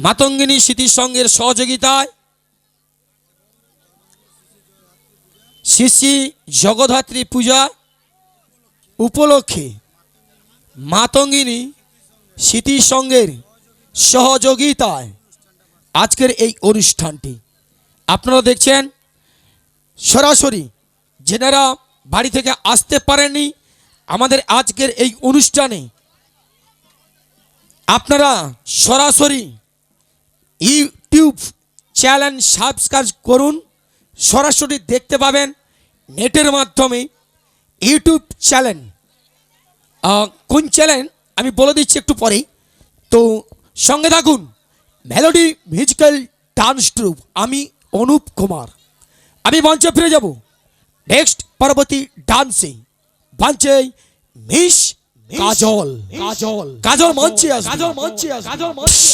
মাতঙ্গিনী স্মৃতির সঙ্গের সহযোগিতায় শ্রী শ্রী জগদ্ধাত্রী পূজা উপলক্ষে মাতঙ্গিনী স্মৃতির সঙ্গের সহযোগিতায় আজকের এই অনুষ্ঠানটি আপনারা দেখছেন সরাসরি। যেনারা বাড়ি থেকে আসতে পারেননি আমাদের আজকের এই অনুষ্ঠানে আপনারা সরাসরি ইউটিউব চ্যানেল সাবস্ক্রাইব করুন, সরাসরি দেখতে পাবেন নেটের মাধ্যমে ইউটিউব চ্যানেল। কোন চ্যানেল আমি বলে দিচ্ছি একটু পরেই, তো সঙ্গে থাকুন। মেলোডি মিউজিক্যাল ডান্স ট্রুপ, আমি অনুপ কুমার। আমি মঞ্চে ফিরে যাব নেক্সট পরবর্তী ডান্সে মঞ্চে মিস কাজল। কাজল কাজল মঞ্চে আসবে, কাজল মঞ্চে আসবে, কাজল মঞ্চে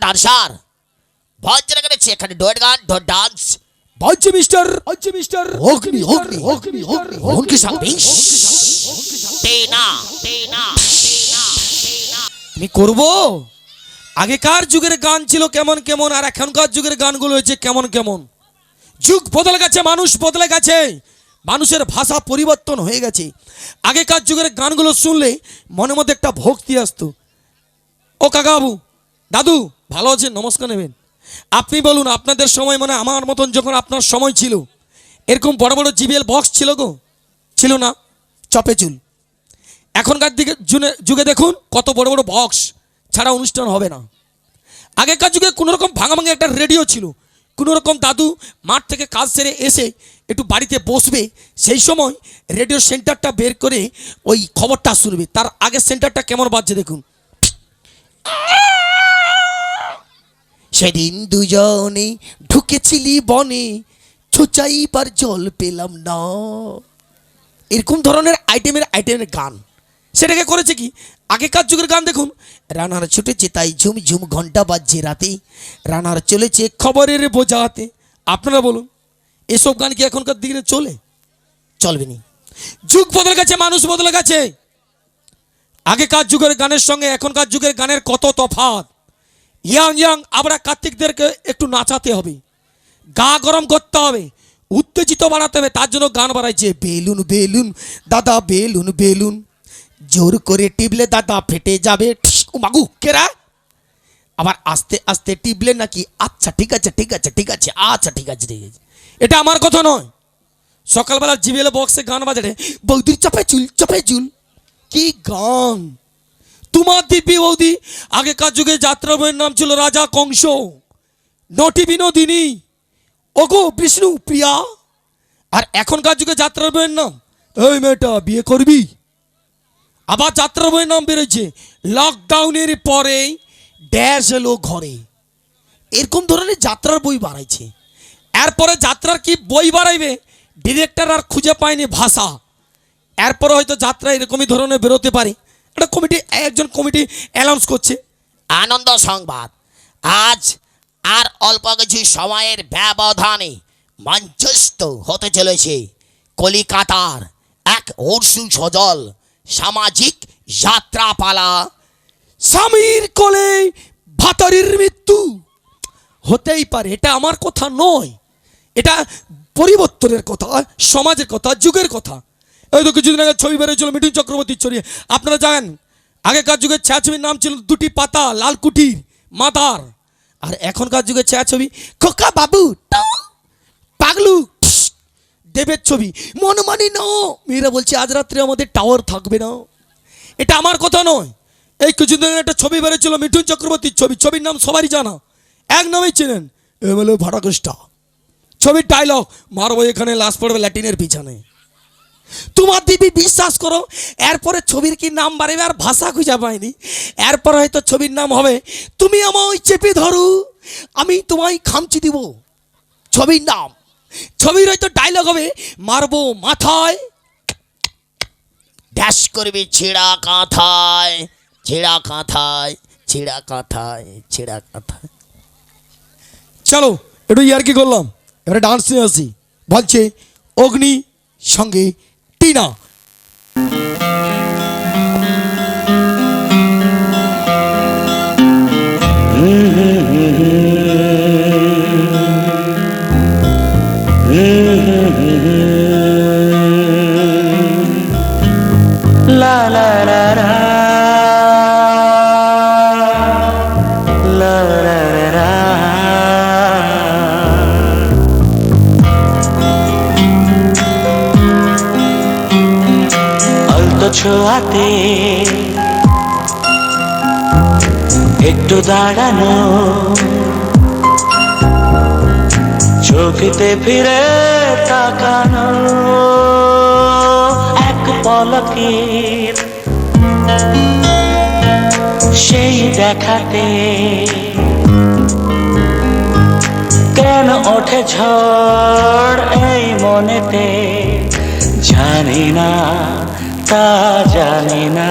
ডান্সার ভঞ্জনা করেছে এখানে ডোয়েট গান ডট ডান্স ভঞ্জ মিস্টার অগ্নি অগ্নি অগ্নি অগ্নি অগ্নি সাবিশ টেনা টেনা টেনা টেনা আমি করব। আগেকার যুগের গান ছিল কেমন কেমন, আর এখনকার যুগের গানগুলো হয়েছে কেমন কেমন। যুগ বদলে গেছে, মানুষ বদলে গেছে, মানুষের ভাষা পরিবর্তন হয়ে গেছে। আগেকার যুগের গানগুলো শুনলে মনের মধ্যে একটা ভক্তি আসতো। ও কাকাবাবু, দাদু ভালো আছেন? নমস্কার নেবেন। আপনি বলুন, আপনাদের সময় মানে আমার মতন যখন আপনার সময় ছিল, এরকম বড় বড় জিবিএল বক্স ছিল গো? ছিল না, চপে চুল। এখনকার যুগে দেখুন কত বড় বড় বক্স ছাড়া অনুষ্ঠান হবে না। আগেকার যুগে কোনোরকম ভাঙা ভাঙা একটা রেডিও ছিল। কোনোরকম দাদু মাঠ থেকে কাজ সেরে এসে একটু বাড়িতে বসবে, সেই সময় রেডিও সেন্টারটা বের করে ওই খবরটা শুনবে। তার আগের সেন্টারটা কেমন বাজছে দেখুন। সেদিন দুজনে ঢুকেছিলি বনে, ছুচাইবার জল পেলাম না। এরকম ধরনের আইটেমের গান সেটাকে করেছে কি? আগেকার যুগের গান দেখুন, রানার ছুটেছে তাই ঝুম ঝুম ঘন্টা বাজছে রাতে, রানার চলেছে খবরের বোঝাতে। আপনারা বলুন, এসব গান কি এখনকার দিনে চলবে নি? যুগ বদলে গেছে, মানুষ বদলে গেছে। আগেকার যুগের গানের সঙ্গে এখনকার যুগের গানের কত তফাৎ। ইয়াং আমরা কার্তিকদেরকে একটু নাচাতে হবে, গা গরম করতে হবে, উত্তেজিত বাড়াতে হবে। তার জন্য গান বাড়াইছে, বেলুন বেলুন দাদা বেলুন বেলুন, জোর করে টিপলে দাদা ফেটে যাবে। মাগু কেরা? আবার আস্তে আস্তে টিপলে নাকি আচ্ছা ঠিক আছে আচ্ছা ঠিক আছে। এটা আমার কথা নয়। সকালবেলা জিবিএল বক্সে গান বাজারে বৌদির চাপে চুল। কি গান! তোমার দিব্যি বৌদি। আগেকার যুগে যাত্রা বইয়ের নাম ছিল রাজা কংস, নটি বিনোদিনী, ওগো বিষ্ণু প্রিয়া। আর এখনকার যুগে যাত্রার বইয়ের নাম, এই মেয়েটা বিয়ে করবি। আবার যাত্রার বইয়ের নাম বেরোচ্ছে, লকডাউনের পরে ড্যাশ এলো ঘরে। এরকম ধরনের যাত্রার বই বাড়াইছে। এরপরে যাত্রার কি বই বাড়াইবে, ডিরেক্টর আর খুঁজে পায়নি ভাষা। এরপরে হয়তো যাত্রা এরকমই ধরনের বেরোতে পারে। একটা একজন কমিটি অ্যানাউন্স করছে। আনন্দ সংবাদ, আজ আর অল্প কিছু সময়ের ব্যবধানে মঞ্চস্থ হতে চলেছে কলিকাতার এক উৎসু সজল সামাজিক যাত্রাপালা। স্বামীর কোলে ভাতারির মৃত্যু হতেই পারে, এটা আমার কথা নয়, এটা পরিবর্তনের কথা, সমাজের কথা, যুগের কথা। এই তো কিছুদিন আগে ছবি বেরোয়েছিল মিঠুন চক্রবর্তীর ছবি। আপনারা জানেন আগেকার যুগের ছায়াছবির নাম ছিল দুটি পাতা লালকুঠির মাদার, আর এখনকার যুগের ছায়াছবি খোকা বাবু পাগলু দেবের ছবি মনমানি ন। মেয়েরা বলছে আজ রাত্রে আমাদের টাওয়ার থাকবে না। এটা আমার কথা নয়। এই কিছুদিন একটা ছবি বেরোচ্ছিল মিঠুন চক্রবর্তীর ছবি, ছবির নাম সবারই জানা, এক নামেই চেনেন, এমএলএ ভাটাকৃষ্টা। ছবির ডায়লগ, মারবো এখানে লাশ পড়বে ল্যাটিনের পিছনে। তোমার দিদি বিশ্বাস করো, এরপরে ছবির কি নাম বাড়বে আর ভাষা খুঁজে পায়নি। এরপর হয়তো ছবির নাম হবে তুমি আমায় চেপে ধরো আমি তোমায় খামচি দিব। ছবির নাম, ছবির হয়তো ডায়লগ হবে মারবো মাথায়, ড্যাশ করবি ছেঁড়া কাঁথায় ছেঁড়া কাঁথায় ছেঁড়া কাঁথায় ছেঁড়া কাঁথায়। চলো একটু ইয়ার্কি করলাম, এবারে ডান্স নিয়ে আসি। বলছে অগ্নি সঙ্গে Tina. La la la la la la la আলতো ছোঁয়াতে একটু দাঁড়ানো, চোখেতে ফিরে তাকানো, এক পলকের সেই দেখাতে কেন ওঠে ঝড় এই মনেতে, জানি না তা জানি না।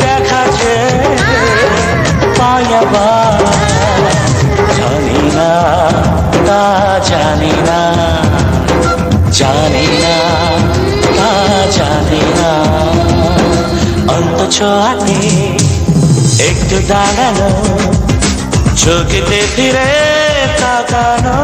দেখা যে পাই আবার জানি না তা জানি না জানি না তা জানি না অন্তঃ ছোঁয়াতে একটু দাঁড়ানো চোখেতে ফিরে তাকানো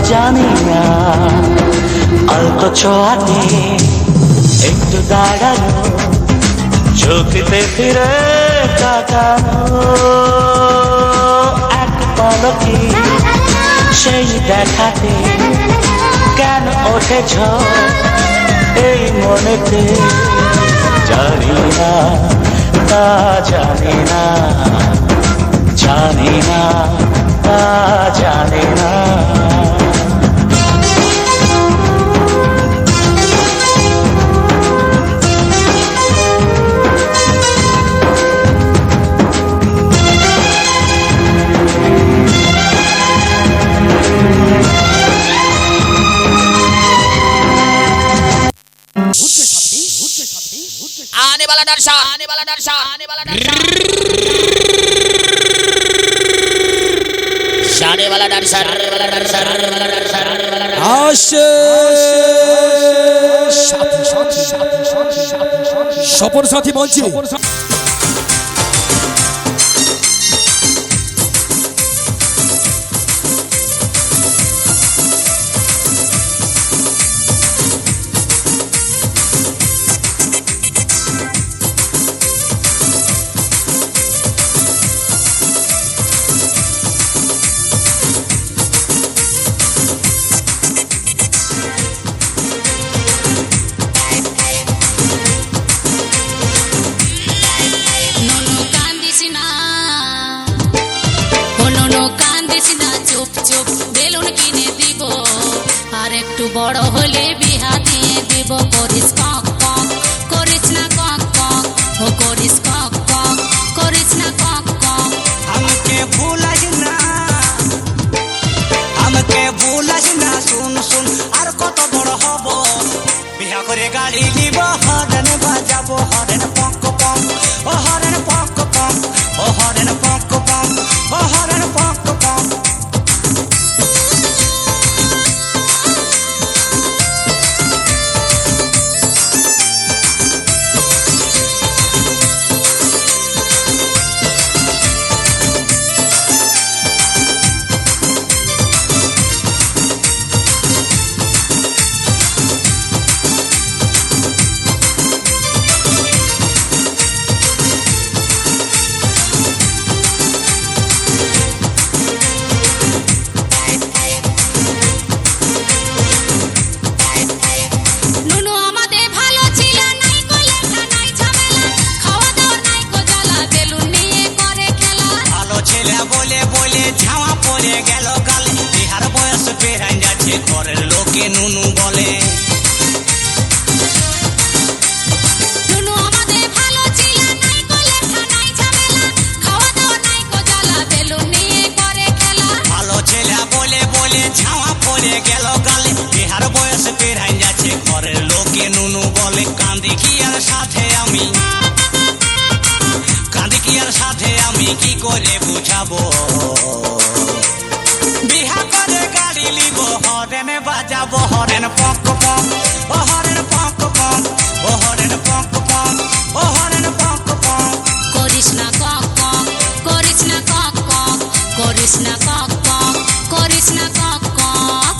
জানি না অল্প ছোঁয়াতে একটু দাঁড়ানো চোখেতে ফিরে তাকানো এক পলকে সেই দেখাতে কেন ওঠে ঝড় এই মনেতে জানি না তা জানি না জানি না তা জানি না आने वाला दर्शक आने वाला दर्शक आने वाला दर्शक शाने वाला दर्शक आने वाला दर्शक आने वाला दर्शक आने वाला दर्शक আসে সপর সাথী বলছি একটু বড় হলে বিহা দিয়ে দেব করিস কক কক করিস না কক কক ও করিস কক কক করিস না কক কক আমাকে ভুলাস না শুন শুন আর কত বড় হব বিহা করে গাড়ি নিব হরেন বাজাবো হরেন পক পক ও হরেন পক পক ও হরেন পক পক ও হরেন পক পক ঘরের লোকে নুনু বলে নুনু আমাদের ভালো ছিল নাই কোলে নাই ঝামেলা খাওয়া দাওয়া নাই কো জ্বালা বেলুন নিয়ে করে খেলা ভালো ছেলে বলে বলে গেল গালে বিহার বয়স পেরাই যাচ্ছে ঘরের লোকে নুনু বলে কাঁদি কি আর সাথে আমি কাঁদি কি আর সাথে আমি কি করে বুঝাবো বিহা করে গাড়ি লিব হরেন বাজাবো হরেন পক পক ও হরেন পক পক ও হরেন পক পক ও হরেন পক পক করিস না কক কক করিস না কক কক করিস না কক কক করিস না কক কক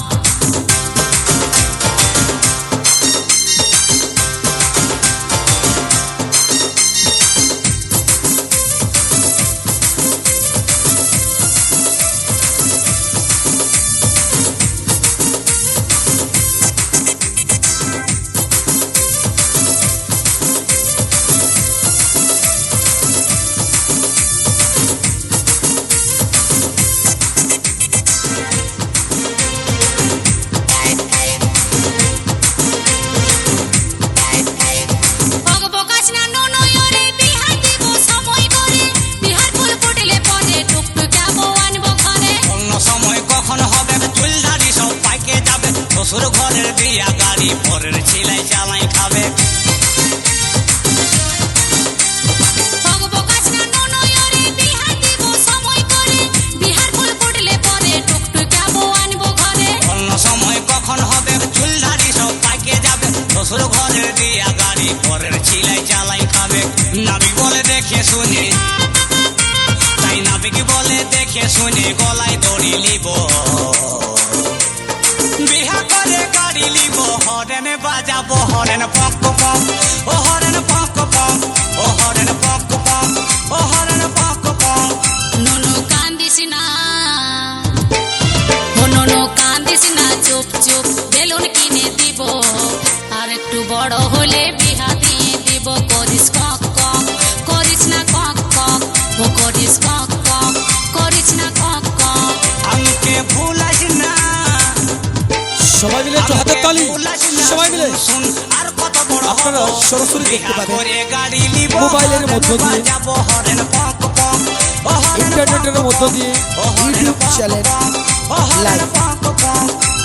বকবকাস না ননয়রে বিহার দিব সময় করে বিহার ফুল ফুটলে পদে টুকটুক যাবো আনবো ঘরে অন্য সময় কখন হবে চুল দাড়ি সব পাইকে যাবে শ্বশুর ঘরের বিয়া গাড়ি পরের ছিলাই চালাই খাবে বকবকাস না ননয়রে বিহার দিব সময় করে বিহার ফুল ফুটলে পদে টুকটুক যাবো আনবো ঘরে অন্য সময় কখন হবে চুল দাড়ি সব পাইকে যাবে শ্বশুর ঘরের বিয়া গাড়ি পরের ছিলাই চালাই খাবে নাবিক বলে দেখে শুনে তাই নাবিক বলে দেখে শুনে গলায় দড়ি লিব বিহা করে গাড়ি লিব হরেন বাজাবো হরেন পক পক ও হরেন পক পক ও হরেন পক পক ও হরেন পক পক নুনু কান্দিস না ও নুনু কান্দিস না চুপ চুপ বেলুন কিনে দিব আর একটু বড় হলে বিহা দিয়ে দিব করিস কক কক করিস না কক কক ও করিস কক কক করিস না কক কক আমাকে ভুলাস না সবাই মিলে একটু হাতের তালি সবাই মিলে শুন আর কত বড় আপনারা হব সরাসরি দেখতে বিহা পাবেন করে গাড়ি লিব মোবাইলের মধ্য দিয়ে, বাজাবো হরেন পক পক ও হরেন ইন্টারনেটের মধ্য দিয়ে ইউটিউব চ্যানেল লাইভ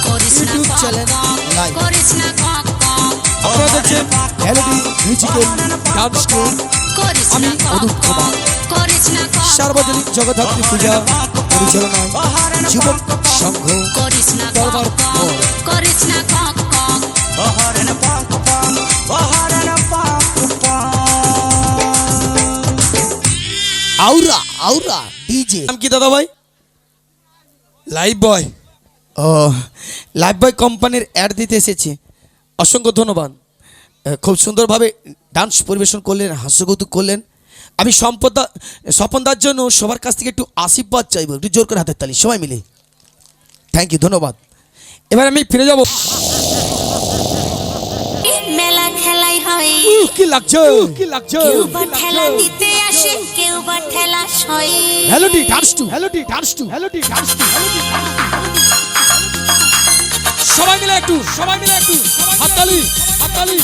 করিস না ইউটিউব কক চ্যানেল কক লাইভ করিস না কক কক আপনারা দেখছেন মেলোডি মিউজিক্যাল ডান্স টুর করিস আমি না কক অনুপ কুমার। কক করিস না কক সার্বজনীন জগদ্ধাত্রী পূজা পরিচালনায় যুবক সংঘ করিস না কক দরবার কক মোড়। করিস না কক কক ও হরেন পক পক ও হরেন পক পক আউরা আউরা ডিজে নাম কি দাদা ভাই লাইভ বয় ও লাইভ বয় কোম্পানির অ্যাড দিতে এসেছে অসংখ্য ধন্যবাদ খুব সুন্দরভাবে ডান্স পরিবেশন করলেন হাস্যকৌতুক করলেন আমি স্বপনদার জন্য সবার কাছ থেকে একটু আশীর্বাদ চাইবো একটু জোর করে হাতের তালি সবাই মিলে থ্যাংক ইউ ধন্যবাদ এবার আমি ফিরে যাব মেলা খেলাই হয় কি লাগছে কি লাগছে কেউ বা ঠেলা দিতে আসে কেউ বা ঠেলা সয় melody dance to melody dance to melody dance to সবাই মিলে একটু হাততালি হাততালি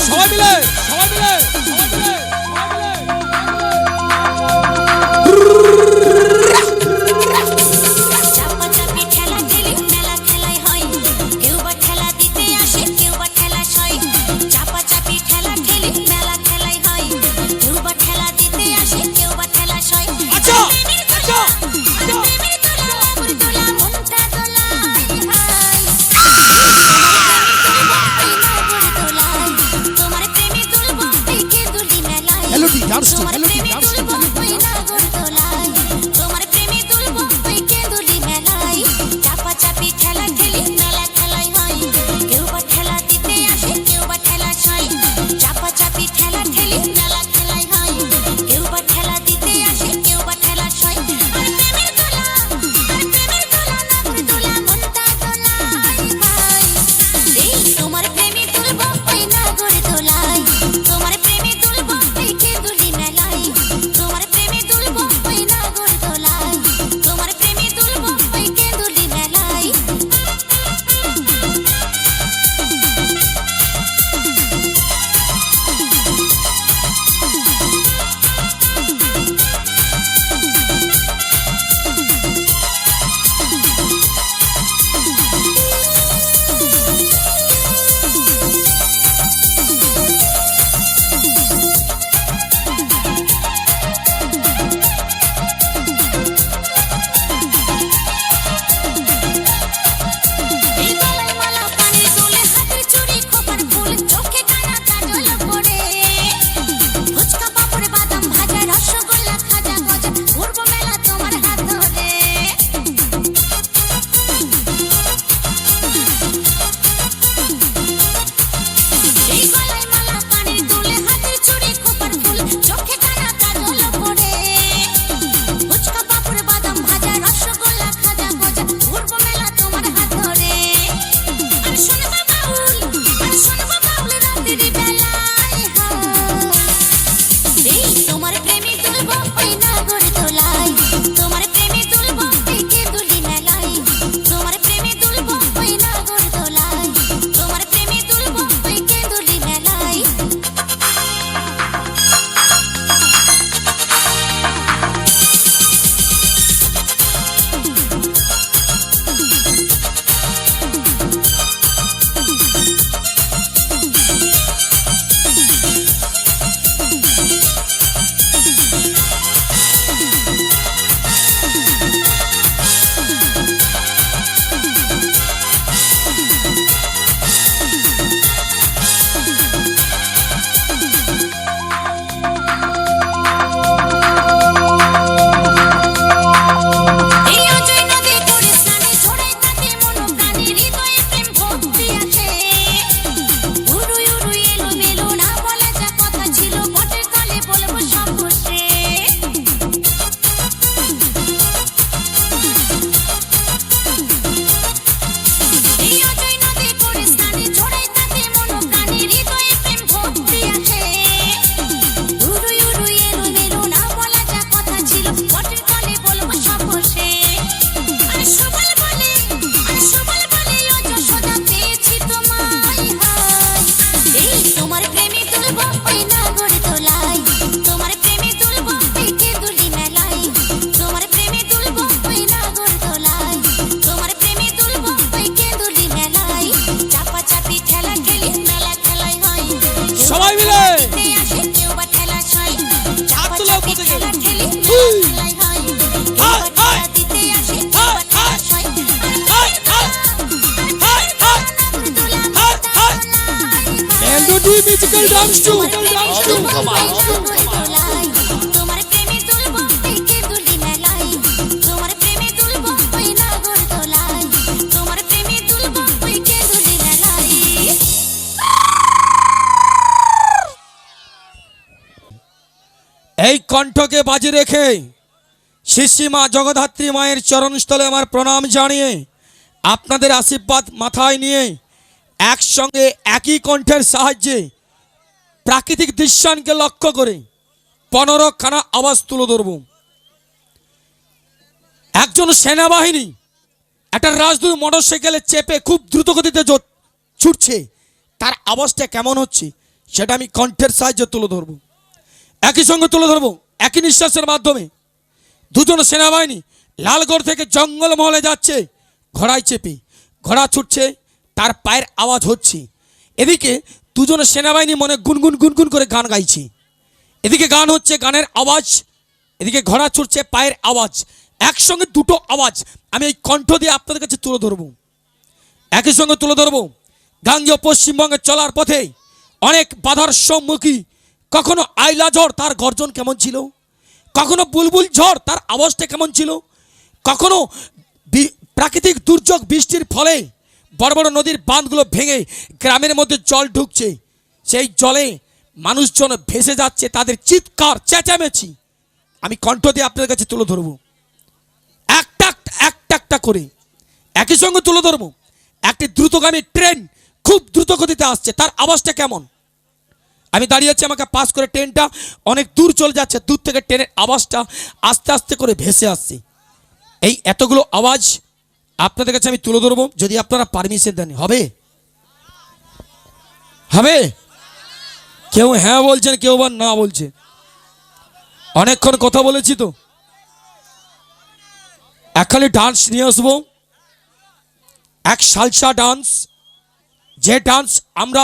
সবাই মিলে সবাই মিলে সবাই মিলে চাপা চাপি ঠেলা ঠেলি মেলা খেলাই হয় কেউ বা ঠেলা দিতে আসে কেউ বা ঠেলা সয় চাপা চাপি ঠেলা ঠেলি মেলা খেলাই হয় কেউ বা ঠেলা দিতে আসে কেউ বা ঠেলা সয় আচ্ছা আচ্ছা প্রেমের তোলা আগুন তোলা মনটা তোলা তোমার প্রেমে তুলবো কে দুলি মেলায় মেলোডি ডান্স টু তোমার মেলোডি প্রেমে ডান্স টু তুলবো ওই নাগর দোলায় তোমার প্রেমে তুলবো ওই কেঁদুলি মেলায় চাপা চাপি ঠেলা ঠেলি মেলা খেলাই হয় কেউ বা ঠেলা দিতে আসে কেউ বা ঠেলা সয় চাপা চাপি ঠেলা ঠেলি মেলা খেলাই হয় কেউ বা ঠেলা দিতে আসে কেউ বা ঠেলা সয় আর প্রেমের দোলা নাগর দোলা মনটা দোলা এই তোমার প্রেমে তুলবো ওই নাগর দোলায় তোমার প্রেমে তুলবো ওই কেঁদুলি মেলায় তোমার ডান্স টু তোমার প্রেমে তুলবো পেকে দুলি মেলাই তোমার প্রেমে তুলবো ওই নাগর দোলাই তোমার প্রেমে তুলবো পেকে দুলি মেলাই এই কণ্ঠকে বাজি রেখে শিশি মা জগদ্ধাত্রী মায়ের চরণস্থলে আমার প্রণাম জানিয়ে আপনাদের আশীর্বাদ মাথায় নিয়ে একসঙ্গে একই কণ্ঠের সাহায্যে প্রাকৃতিক দৃশ্যানকে লক্ষ্য করে 15খানা আওয়াজ তুলে ধরব। একজন সেনাবাহিনী একটা রাজদূত মোটরসাইকেলে চেপে খুব দ্রুত গতিতে ছুটছে, তার আওয়াজটা কেমন হচ্ছে সেটা আমি কণ্ঠের সাহায্যে তুলে ধরব। একই সঙ্গে তুলে ধরবো একই নিঃশ্বাসের মাধ্যমে দুজন সেনাবাহিনী লালগড় থেকে জঙ্গলমহলে যাচ্ছে ঘোড়ায় চেপে, ঘোড়া ছুটছে, তার পায়ের আওয়াজ হচ্ছে। এদিকে দুজন সেনাবাহিনী মনে গুনগুন গুনগুন করে গান গাইছে, এদিকে গান হচ্ছে, গানের আওয়াজ, এদিকে ঘোড়া ছুটছে, পায়ের আওয়াজ, একসঙ্গে দুটো আওয়াজ আমি এই কণ্ঠ দিয়ে আপনাদের কাছে তুলে ধরবো। একই সঙ্গে তুলে ধরবো গাঙ্গেয় পশ্চিমবঙ্গে চলার পথে অনেক বাধার সম্মুখী, কখনো আইলা ঝড় তার গর্জন কেমন ছিল, কখনো বুলবুল ঝড় তার আওয়াজটা কেমন ছিল, কখনো প্রাকৃতিক দুর্যোগ বৃষ্টির ফলে বড় বড় নদীর বাঁধগুলো ভেঙে গ্রামের মধ্যে জল ঢুকছে, সেই জলে মানুষজন ভেসে যাচ্ছে, তাদের চিৎকার চেঁচামেচি আমি কণ্ঠ দিয়ে আপনাদের কাছে তুলে ধরবো একটা একটা করে। একই সঙ্গে তুলে ধরবো একটি দ্রুতগামী ট্রেন খুব দ্রুত গতিতে আসছে, তার আওয়াজটা কেমন। আমি দাঁড়িয়ে আছি, আমাকে পাস করে ট্রেনটা অনেক দূর চলে যাচ্ছে, দূর থেকে ট্রেনের আওয়াজটা আস্তে আস্তে করে ভেসে আসছে। এই এতগুলো আওয়াজ আপনাদের কাছে আমি তুলে ধরবো, যদি আপনারা পারমিশন দেন। হবে হবে কেউ হ্যাঁ বলছেন, কেউ বা না বলছে। অনেকক্ষণ কথা বলেছি তো, একখানি ডান্স নিয়ে আসবো, এক সালসা ডান্স, যে ডান্স আমরা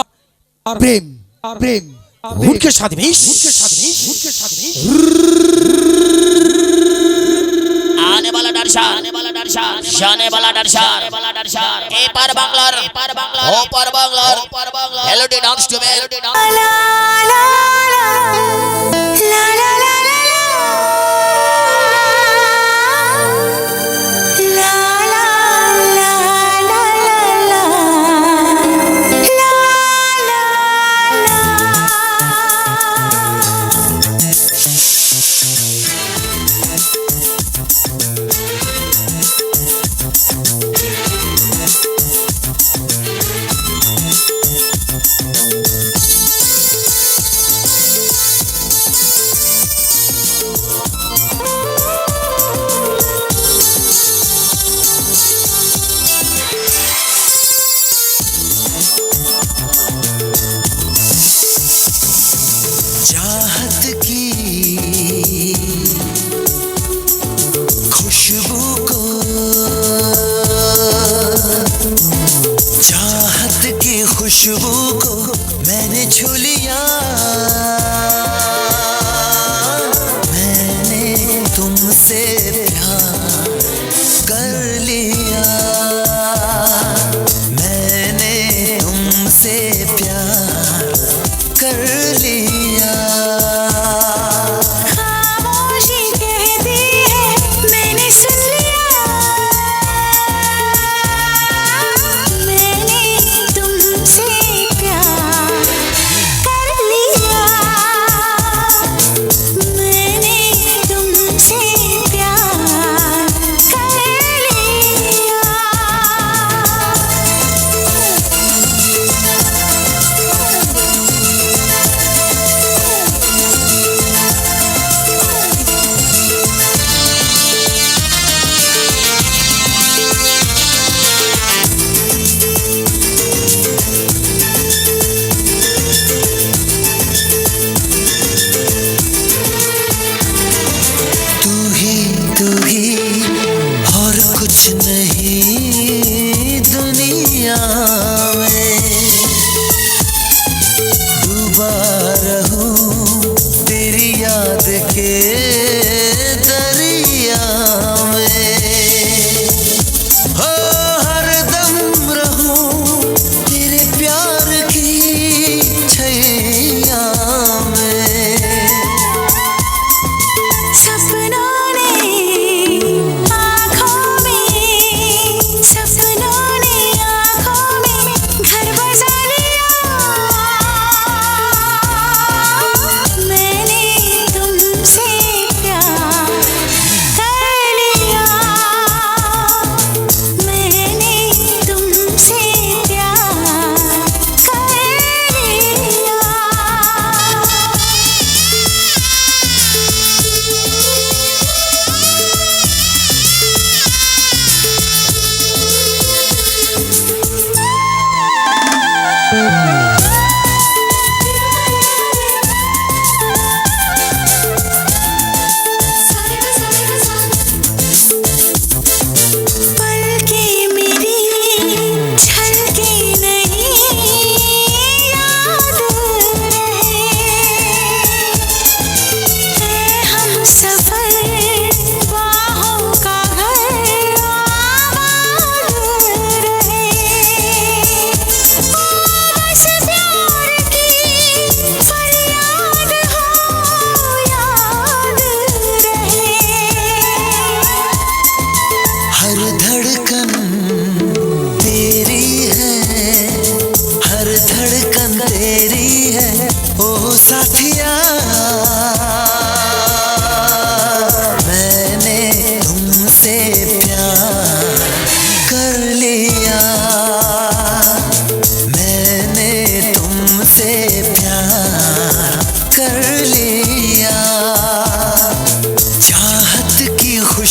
প্রেম প্রেম উনকে সাথ में आने वाला दर्शन जाने वाला दर्शन ए पर बांग्लार ओ पर बांग्लार hello dance to melody dance चाहत की खुशबू को चाहत की खुशबू को मैंने छू लिया मैंने तुमसे प्यार कर लिया मैंने तुमसे प्यार कर लिया खामोशी कहती है मैंने सुन लिया मैंने तुमसे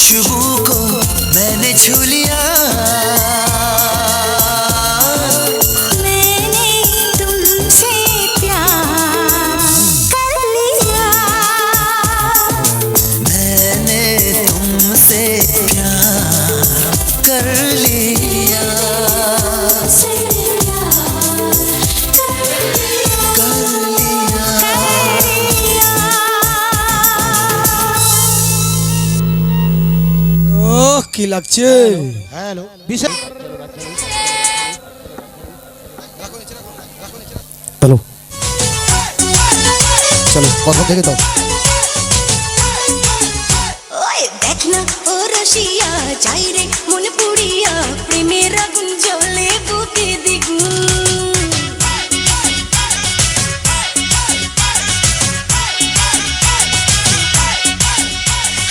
खुशबू को मैंने छू लिया मैंने तुमसे प्यार कर लिया मैंने तुमसे प्यार कर लिया कर लिया ওহ কি লাগছে চলো চলো কথা থেকে দাও ওই দেখ না ও রসিয়া যাই রে মন পুড়িয়া প্রেমের আগুন জ্বলে বুকে দ্বিগুণ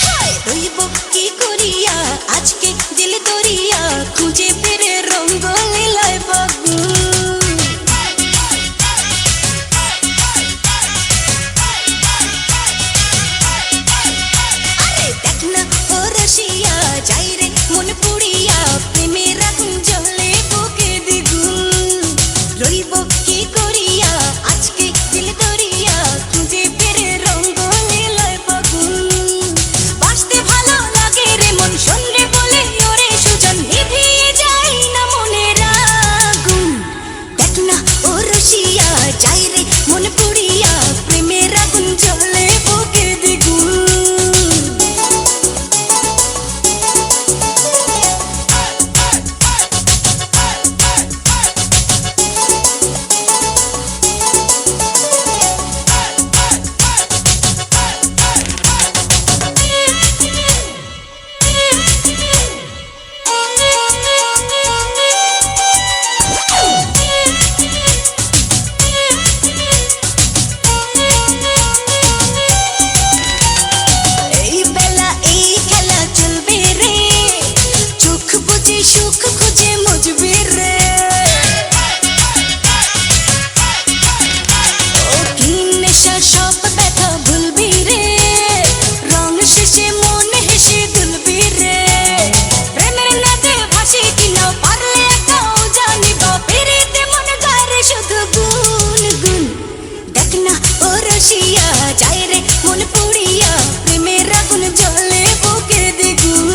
হায় রইব কি করিয়া আজকে দিল দরিয়া খুঁজে ফিরে রঙ্গ লীলায় ফাগুন আরে দেখ না ও রসিয়া যাই রে মন পুড়িয়া প্রেমের আগুন জ্বলে বুকে দ্বিগুণ রইব কি করিয়া আজকে দিল দরিয়া খুঁজে ফিরে রঙ্গ লীলায় ফাগুন বাঁচতে ভালো লাগে রে মন শোন রে বলে ওরে সুজন নিভিয়ে যায় না মনের আগুন দেখ না ও রসিয়া যাই রে মন পুড়িয়া প্রেমের আগুন জ্বলে বুকে দ্বিগুণ এই বেলা এই খেলা চলবে রে চোখ বুঝে সুখ খুঁজে মজবে রে ও কি নেশা সব ব্যথা ভুলবি রে রং শেষে মন হেসে দুলবি রে প্রেমের নাতে ভাসি কিনা পারলে একাও জানিবা পেরেতে মন গারে শুধু গুন গুন দেখ না ও রসিয়া যাই রে মন পুড়িয়া প্রেমের আগুন জ্বলে বুকে দ্বিগুণ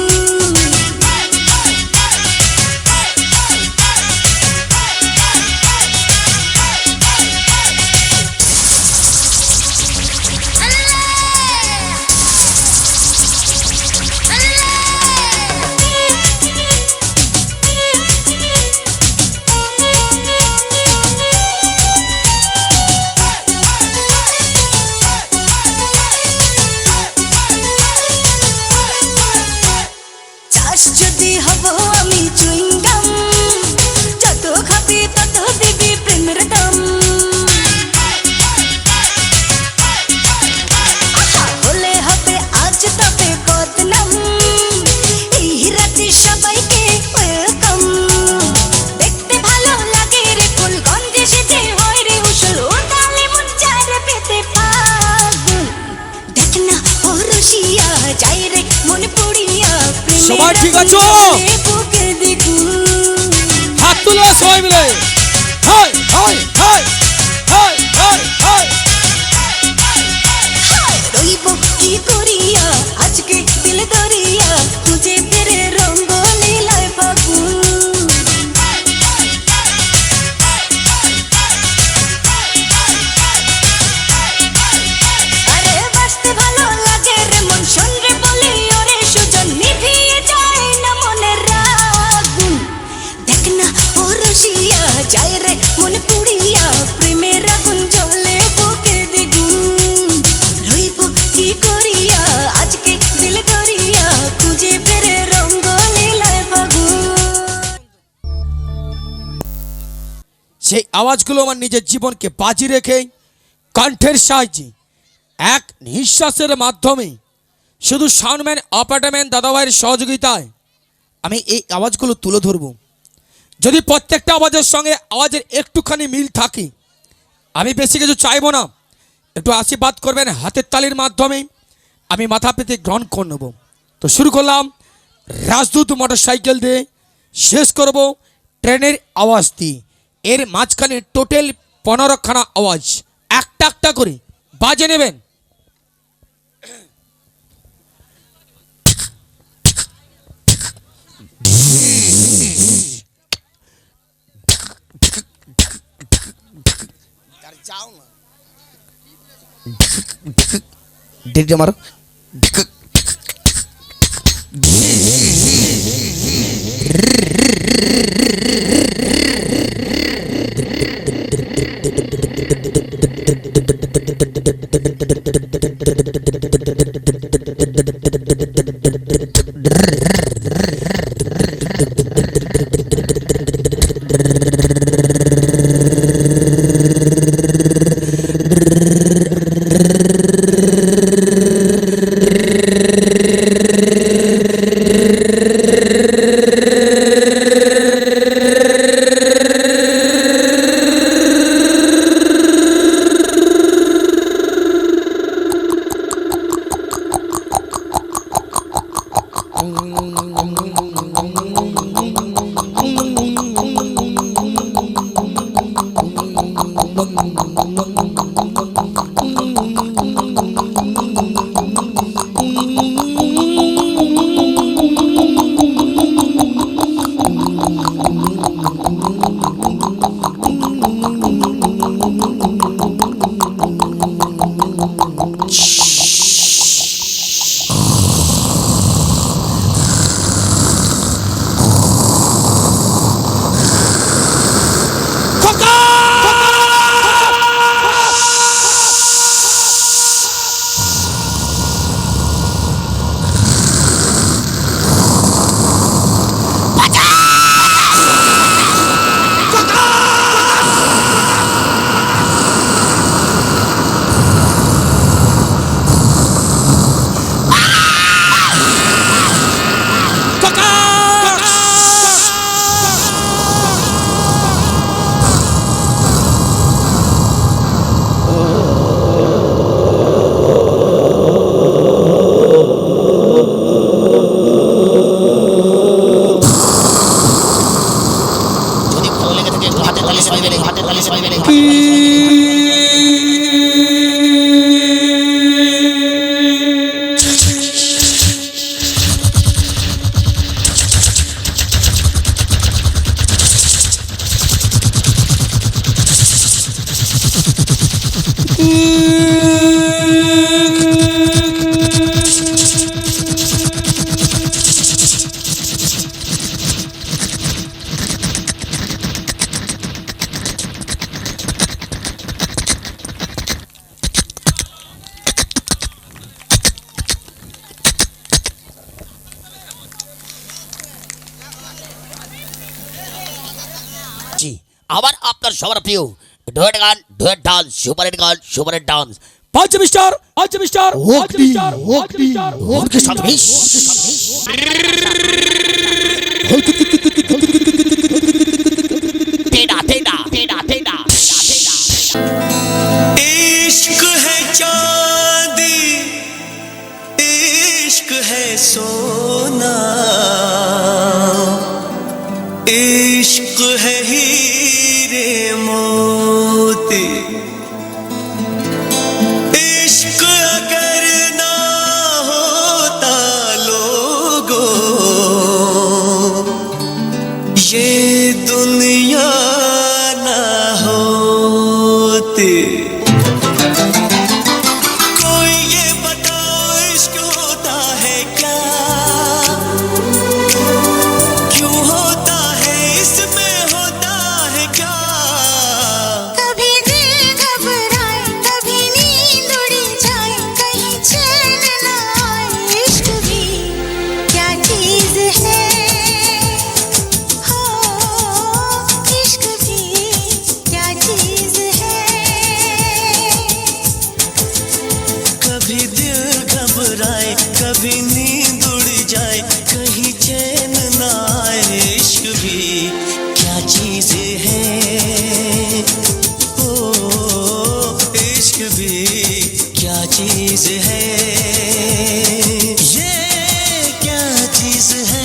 চাষ যদি হব আমি চুইংগাম যত খাবি তত দিবি প্রেমের দাম আহা হলে হবে আজ তবে বদনাম এই রাতে সবাইকে ওয়েলকাম দেখতে ভালো লাগে রে ফুল গন্ধে সেজে হয় রে উসুল ও তালে মন চারে পেতে পাগুন দেখ না ও রসিয়া যাই রে মন পুড়িয়া সবাই ঠিক আছো? বুকে দ্বিগুণ হাত তুলো সবাই মিলে hi hi hi hi hi hi হায় রইব কি করিয়া আজকে দিল দরিয়া খুঁজে ফিরে রঙ্গ লীলায় ফাগুন আরে বাঁচতে ভালো লাগে রে মন শোন রে বলি ওরে সুজন নিভিয়ে যায় না মনের আগুন দেখ না ও রসিয়া যায় রে মন পুড়িয়া প্রেমের আগুন জ্বলে বুকে দ্বিগুণ রইব কি করিয়া আজকে দিল দরিয়া খুঁজে ফিরে রঙ্গ লীলায় ফাগুন সেই আওয়াজগুলো আমার নিজের জীবনকে বাজি রেখে কণ্ঠের সাহায্যে এক নিঃশ্বাসের মাধ্যমে শুধু সাউন্ডম্যান অপারেটরম্যান দাদাভাইয়ের সহযোগিতায় আমি এই আওয়াজগুলো তুলে ধরব। যদি প্রত্যেকটা আওয়াজের সঙ্গে আওয়াজের একটুখানি মিল থাকে, আমি বেশি কিছু চাইবো না, একটু আশীর্বাদ করবেন হাতের তালির মাধ্যমে আমি মাথা পেতে গ্রহণ করে নেব। তো শুরু করলাম রাজদূত মোটরসাইকেল দিয়ে, শেষ করব ট্রেনের আওয়াজ দিয়ে। এর মাঝখানে টোটাল 15খানা আওয়াজ একটা একটা করে বাজে নেবেন। ডেটে মারো। আবার আপনার সবার প্রিয় ডুয়েট গান, ডুয়েট ডান্স, সুপারহিট গান, সুপারহিট ডান্স। 5 মিস্টার টেডা টেডা টেডা টেডা। इश्क है चांदी, इश्क है सोना, इश्क है हीरे मोती। इश्क अगर ना होता लोगों, ये दुनिया ना होती। कोई ये बताओ इश्क होता है क्या, क्यों होता है, इसमें होता है क्या। कभी दिल घबराए, कभी नींद उड़ जाए, कहीं चैन न आए। इश्क भी क्या चीज है, हो इश्क भी क्या चीज है। कभी दिल घबराए, कभी नींद उड़ जाए, कहीं चैन ना आए। इश्क भी क्या चीज है, ओ इश्क भी क्या चीज है। ये क्या चीज है।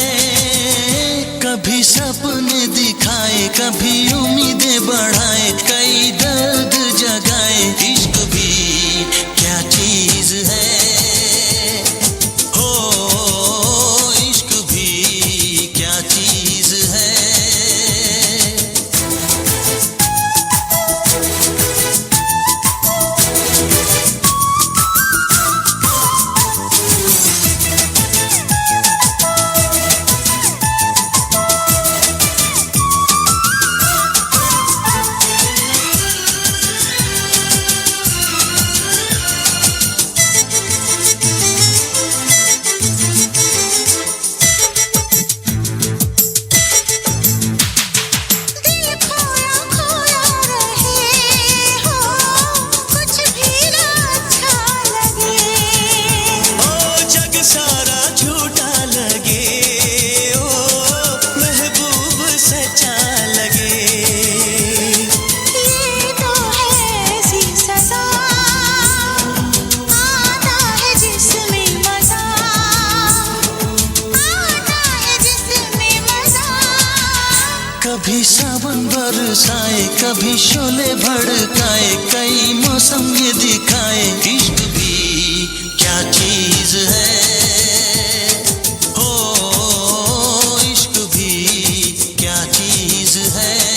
कभी सावन बरसाए कभी शोले भड़काए कई मौसम ये दिखाए इश्क भी क्या चीज है हो इश्क भी क्या चीज है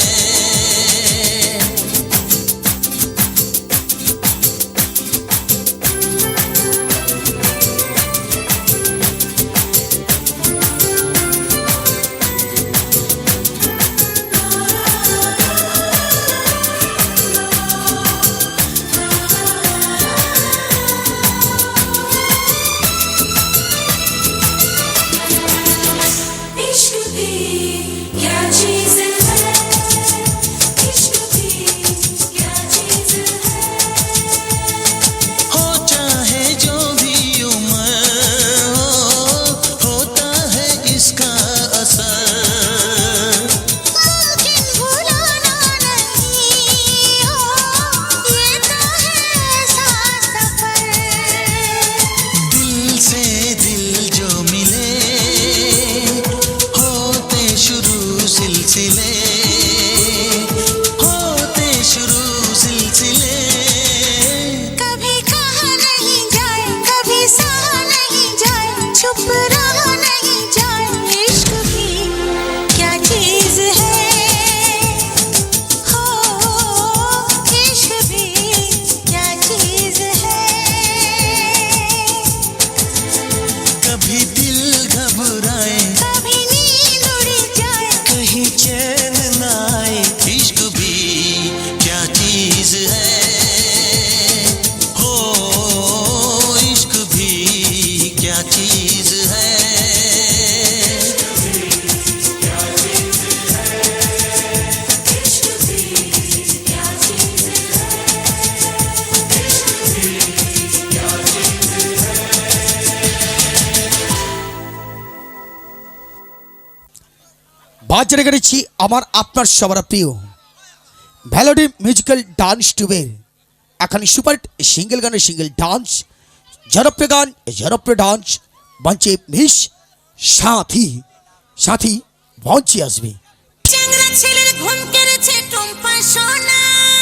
বাজারে গেছি আমার আপনার সবার প্রিয় ভ্যালোডি মিউজিক্যাল ডান্স টুবের এখন সুপার সিঙ্গেল গানের সিঙ্গেল ডান্স জনপ্রিয় গান জনপ্রিয় ডান্স মঞ্চে মিস সাথী সাথী মঞ্চে আসবে চ্যাংড়া ছেলের ঘুম কেড়েছে টুম্পা সোনা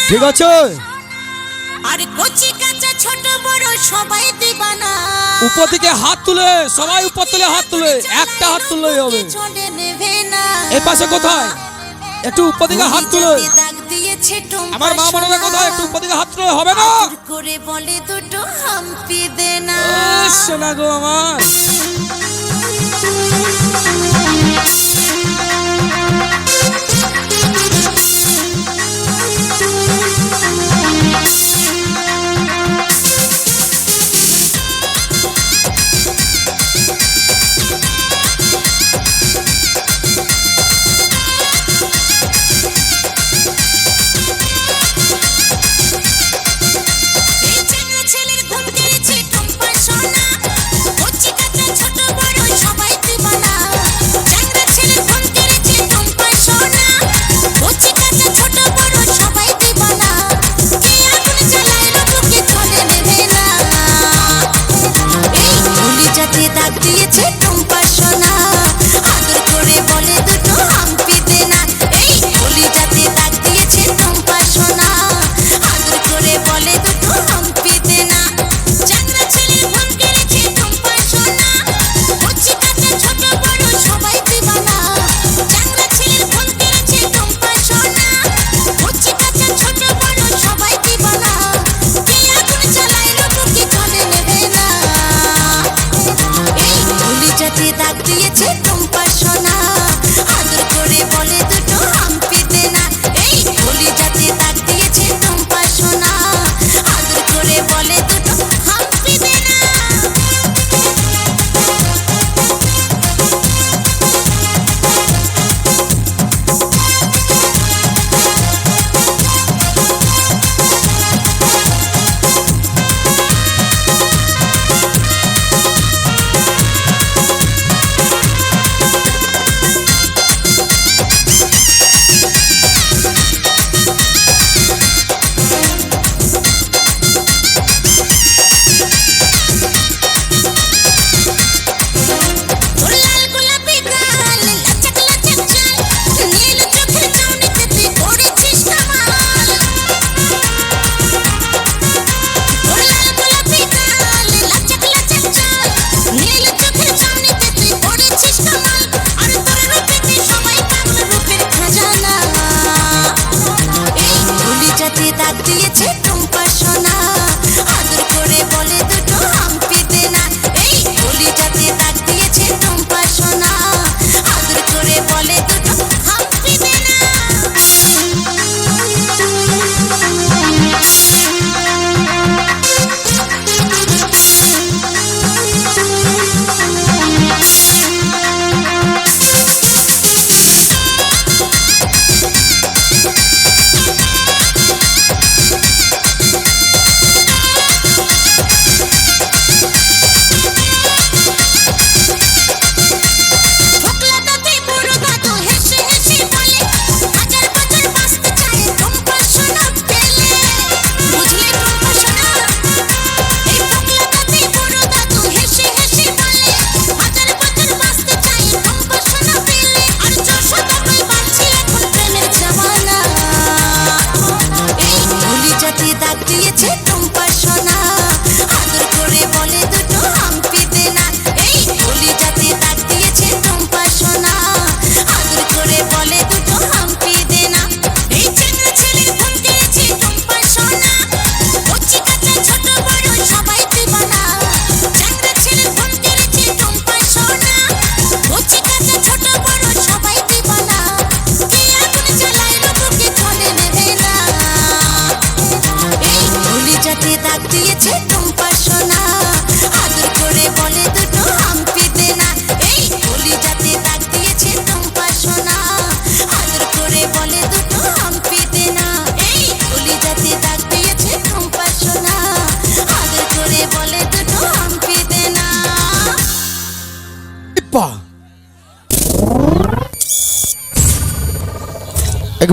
ঠিক আছে আর কচি কাঁচা ছোট বড় সবাই দিবানা উপর থেকে হাত তুলে সবাই উপর তুলে হাত তুলে একটা হাত তুললেই হবে চলে নেবে না এই পাশে কোথায় একটু উপর দিকে হাত তুলে দাগ দিয়েছে টুম্পা আমার মা বোনেরা কোথায় একটু উপর দিকে হাত তুলে হবে না আদর করে বলে দুটো হাম্পি দে না শোনা গো আমার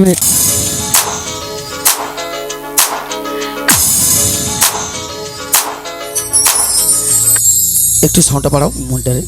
মিনিট। একটু সাউন্ডটা বাড়াও মনিটরে।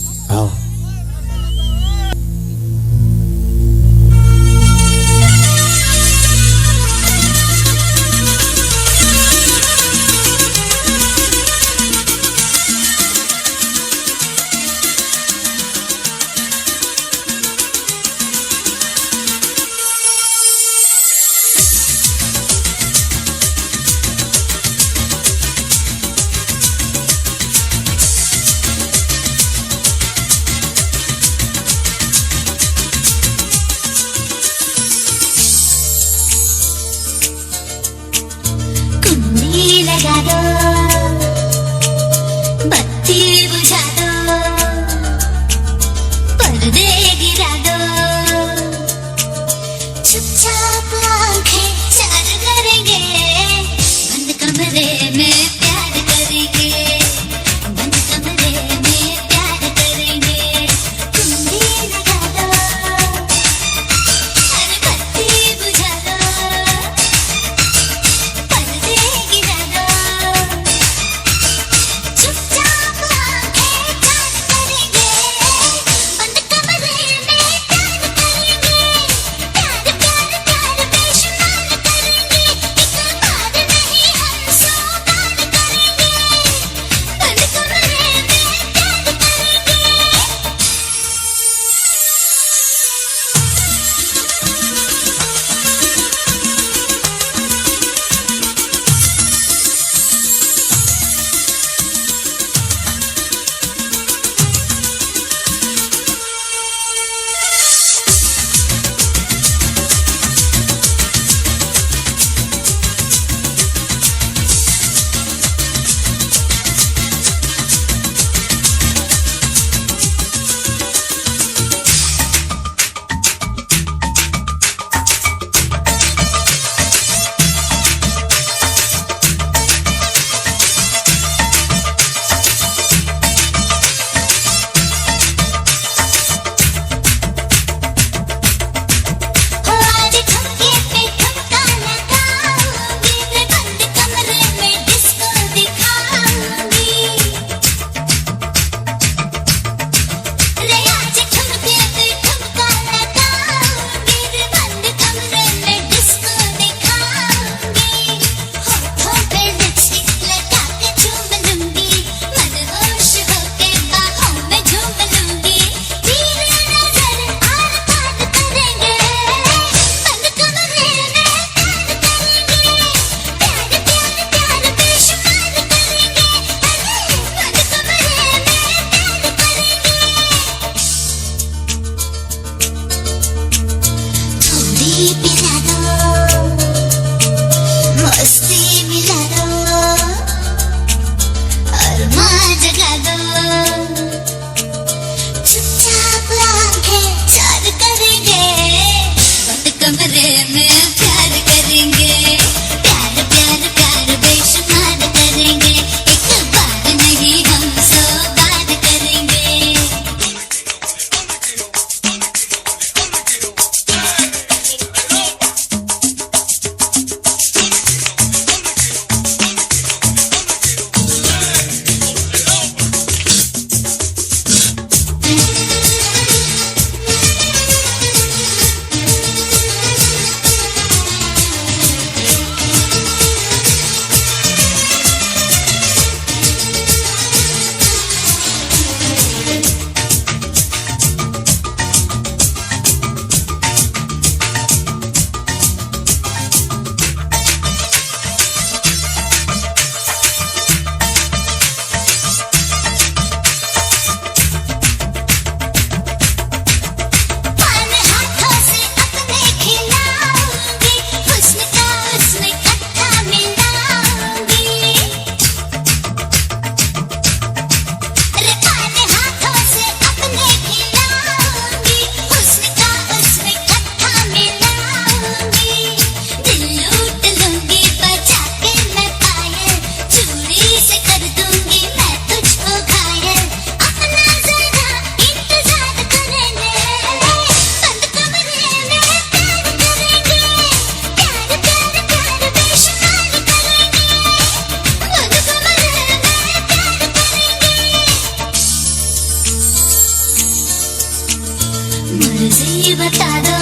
मुझे ये बता दो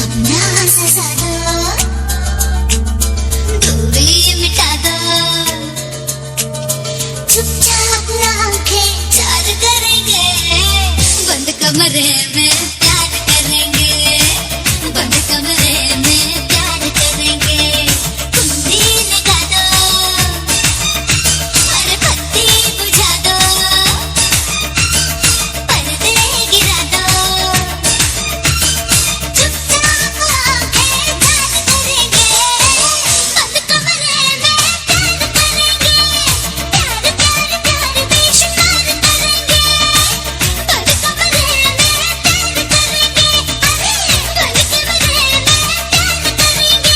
अपना सजा दो दूरी मिटा दो चुपचाप आंखें चार करेंगे बंद कमरे में प्यार करेंगे बंद कमरे में प्यार करेंगे कुंडी लगा दो अरे बत्ती बुझा दो पर्दे गिरा दो चुपचाप आंखें चार करेंगे बंद कमरे में प्यार करेंगे प्यार प्यार प्यार बेशुमार करेंगे बंद कमरे में प्यार करेंगे अरे बंद कमरे में प्यार करेंगे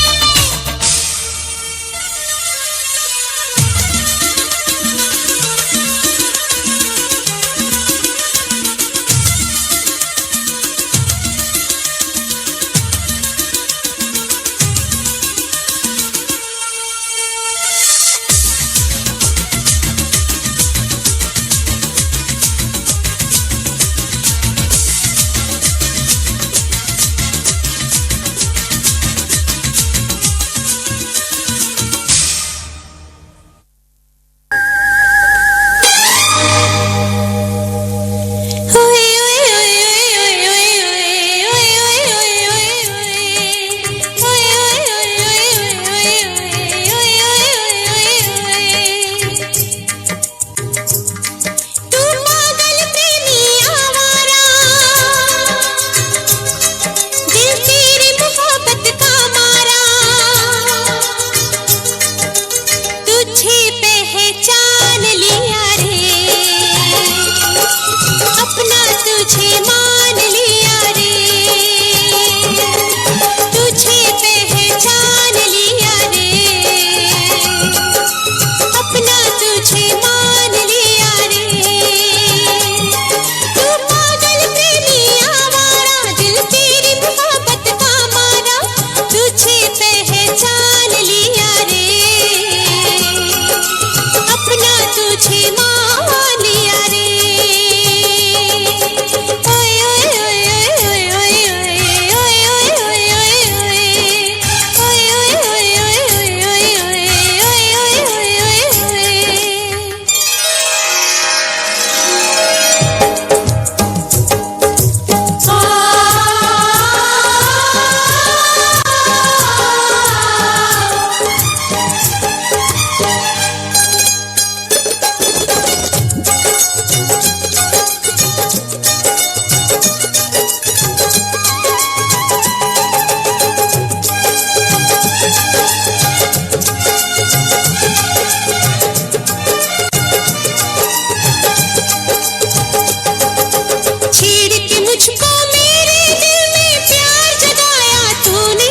तू पागल प्रेमी आवारा दिल तेरी मोहब्बत का मारा तुझे पहचान लिया रे अपना तुझे मान लिया रे तुझे पहचान लिया रे अपना तुझे मान लिया रे तू पागल प्रेमी आवारा दिल तेरी मोहब्बत का मारा तुझे पहचान लिया रे अपना तुझे मान लिया रे ओए ओए ओए ओए ओए ओए ओए छेड़ के मुझको मेरे दिल में प्यार जगाया तूने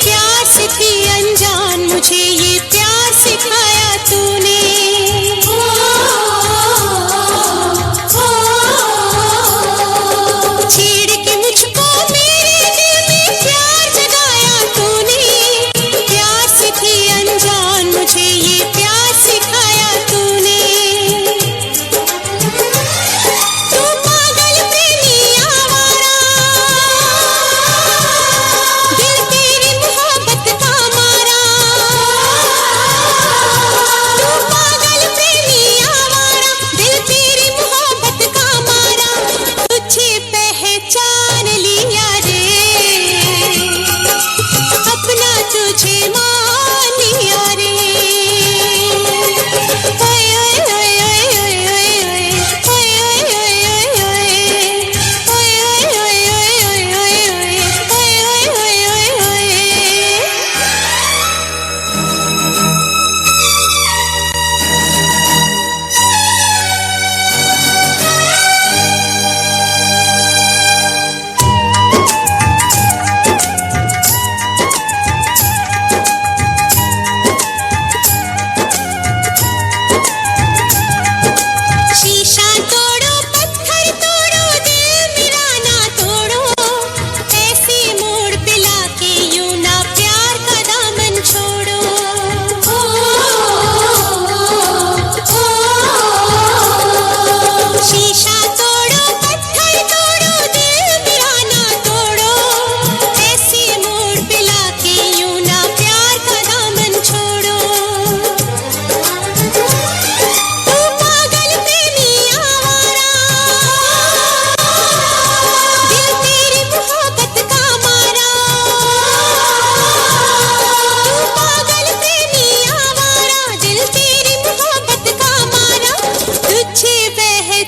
प्यार से थी अनजान मुझे ये प्यार सिखाया तूने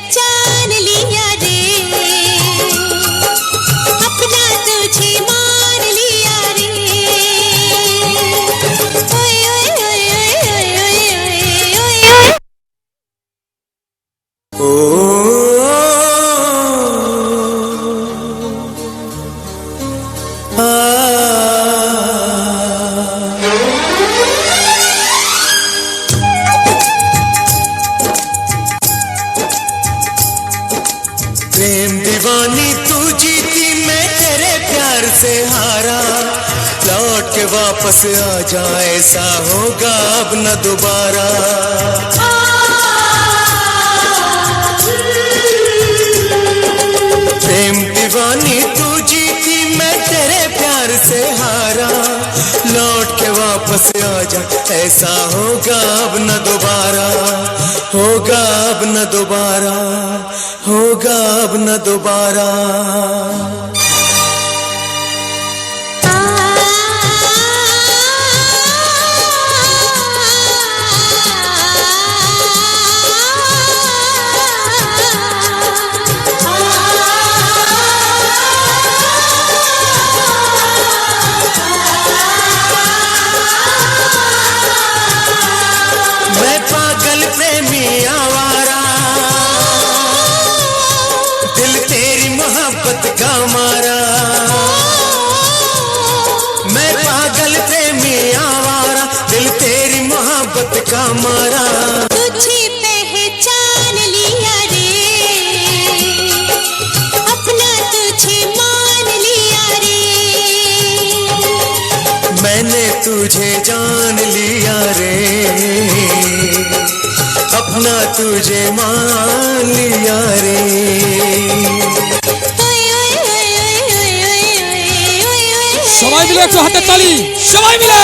पहचान लिया रे, अपना तुझे मान लिया रे। ओए ओए ओए ओए ओए ओए ओए प्रेम दीवानी तू जीती, मैं तेरे प्यार से हारा। लौट के वापस आ जा, ऐसा होगा अब न दोबारा। प्रेम दीवानी तू जीती, मैं तेरे प्यार से हारा। लौट के वापस आ जा, ऐसा होगा अब न दोबारा। होगा अब न दोबारा, होगा अब न दोबारा। मैं पागल प्रेमी आवारा, दिल तेरी मोहब्बत का मारा। मैं पागल प्रेमी आवारा, दिल तेरी मोहब्बत का मारा। तुझे पहचान लिया रे, अपना तुझे मान लिया रे। मैंने तुझे जान लिया रे, अपना तुझे मान लिया रे। সবাই মিলে একটু হাতের তালি, সবাই মিলে।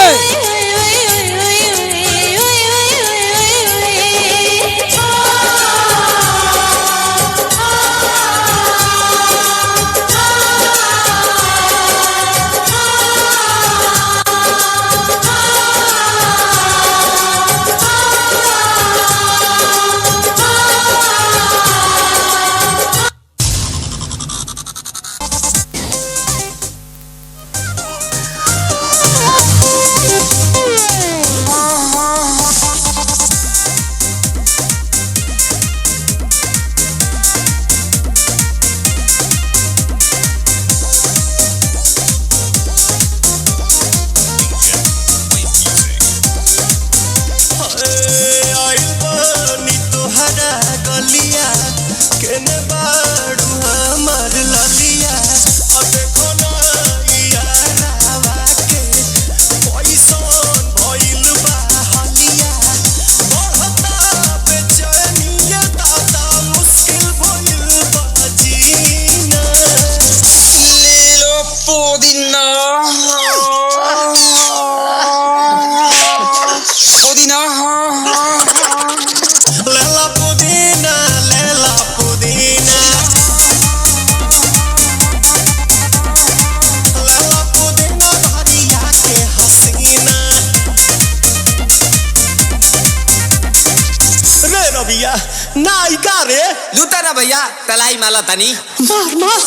भैया नायिका रे लूटा ना भैया तलाई माला तनी मार मार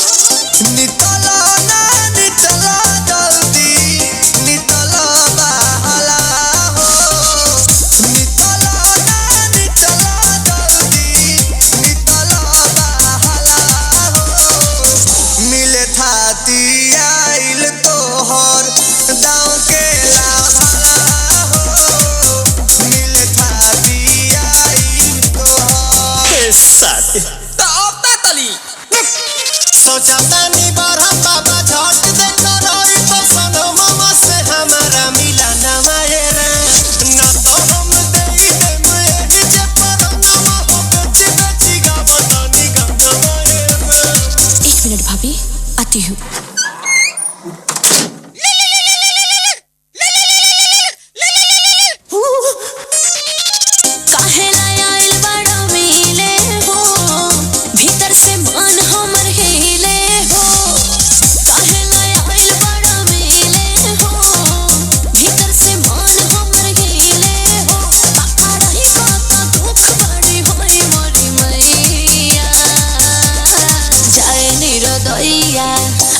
नितला ना नितला जल्दी नितला बाहला हो नितला ना नितला जल्दी नितला बाहला हो मिले थाती आइल तोहर दाव के लाभला हो मिले थाती आइल तोहर साथ सोचा तानी बरहम बाबा झट दे करई तो सनो मामा से हमारा मिला ना मायरा ना तो हम देई दे मैं जे पर ना हो बेची बेची गावतानी गाना मायरा। 1 मिनट भाभी आती हूँ।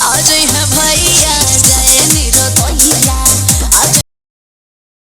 आज है भैया